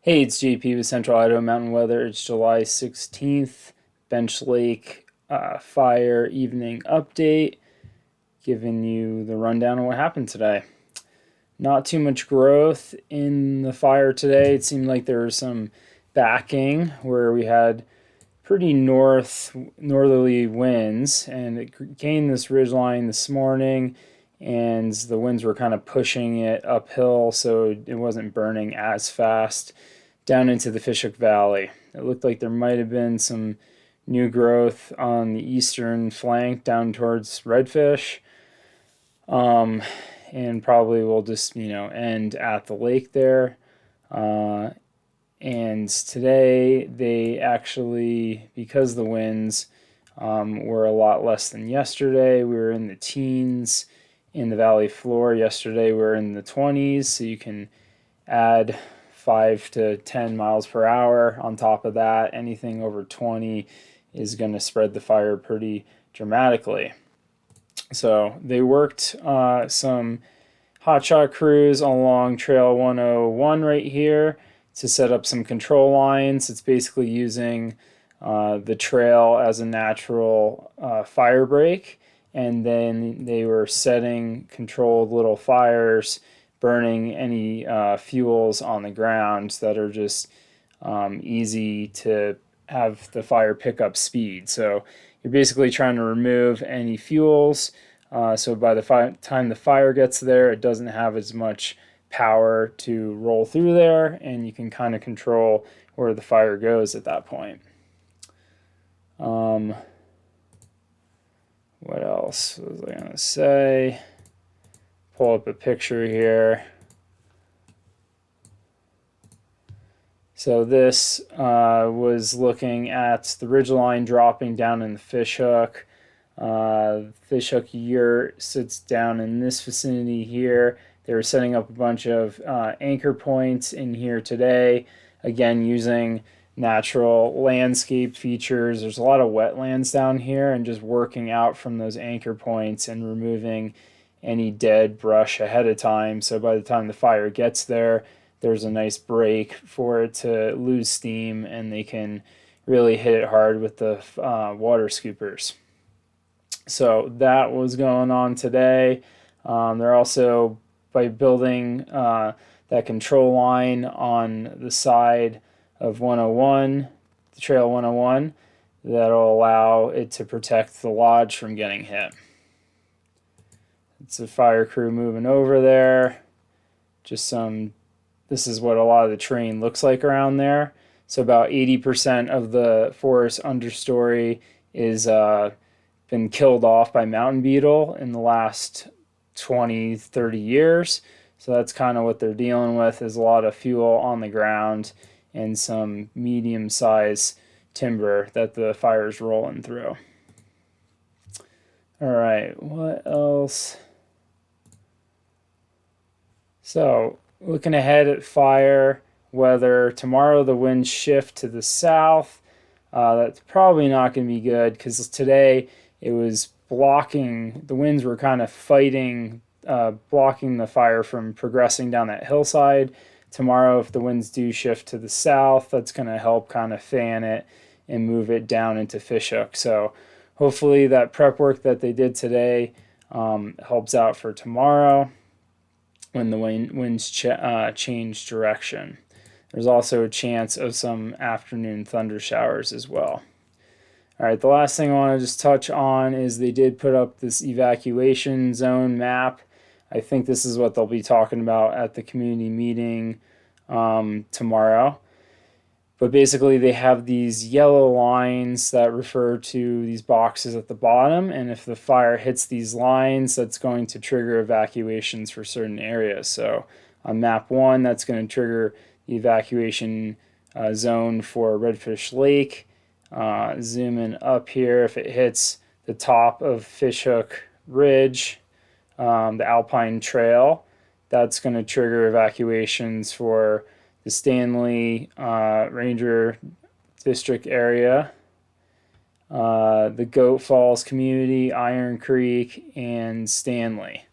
Hey, it's JP with Central Idaho Mountain Weather. It's July 16th, Bench Lake fire evening update, giving you the rundown of what happened today. Not too much growth in the fire today. It seemed like there was some backing where we had pretty northerly winds, and it gained this ridgeline this morning, and the winds were kind of pushing it uphill, so it wasn't burning as fast down into the Fishhook Valley. It looked like there might have been some new growth on the eastern flank down towards Redfish, um, and probably will just end at the lake there. Uh, and today they actually, because the winds were a lot less than yesterday, we were in the teens in the valley floor. Yesterday we were in the 20s, so you can add 5 to 10 miles per hour on top of that. Anything over 20 is going to spread the fire pretty dramatically. So they worked some hotshot crews along Trail 101 right here to set up some control lines. It's basically using the trail as a natural fire break, and then they were setting controlled little fires, burning any fuels on the ground that are just easy to have the fire pick up speed. So you're basically trying to remove any fuels. So by the time the fire gets there, it doesn't have as much power to roll through there, and you can kind of control where the fire goes at that point. Um, what else was I going to say? Pull up a picture here. So this was looking at the ridgeline dropping down in the Fishhook. Fishhook yurt sits down in this vicinity here. They were setting up a bunch of anchor points in here today, again using natural landscape features. There's a lot of wetlands down here, and just working out from those anchor points and removing any dead brush ahead of time. So by the time the fire gets there, there's a nice break for it to lose steam, and they can really hit it hard with the water scoopers. So that was going on today. They're also, by building that control line on the side of 101, the trail 101, that'll allow it to protect the lodge from getting hit. It's a fire crew moving over there. This is what a lot of the terrain looks like around there. So about 80% of the forest understory is been killed off by mountain beetle in the last 20, 30 years. So that's kind of what they're dealing with, is a lot of fuel on the ground and some medium-sized timber that the fire's rolling through. All right, what else? So looking ahead at fire weather, tomorrow the winds shift to the south. That's probably not going to be good, because today it was blocking, the winds were kind of fighting, blocking the fire from progressing down that hillside. Tomorrow, if the winds do shift to the south, that's going to help kind of fan it and move it down into Fishhook. So hopefully that prep work that they did today helps out for tomorrow when the winds change direction. There's also a chance of some afternoon thunder showers as well. All right, the last thing I want to just touch on is they did put up this evacuation zone map. I think this is what they'll be talking about at the community meeting tomorrow. But basically, they have these yellow lines that refer to these boxes at the bottom, and if the fire hits these lines, that's going to trigger evacuations for certain areas. So on map 1, that's going to trigger the evacuation zone for Redfish Lake. Zooming up here, if it hits the top of Fishhook Ridge, the Alpine Trail, that's going to trigger evacuations for the Stanley Ranger District area, the Goat Falls community, Iron Creek, and Stanley.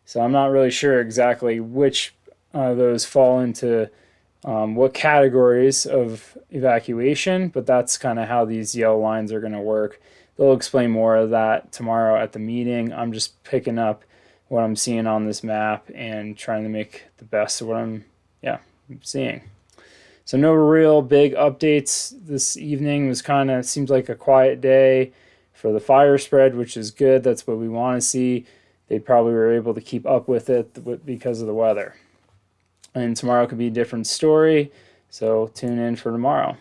So I'm not really sure exactly which those fall into what categories of evacuation, but that's kind of how these yellow lines are going to work. They'll explain more of that tomorrow at the meeting. I'm just picking up what I'm seeing on this map and trying to make the best of what I'm seeing. So no real big updates this evening. It was kind of seems like a quiet day for the fire spread, which is good. That's what we want to see. They probably were able to keep up with it because of the weather. And tomorrow could be a different story. So tune in for tomorrow.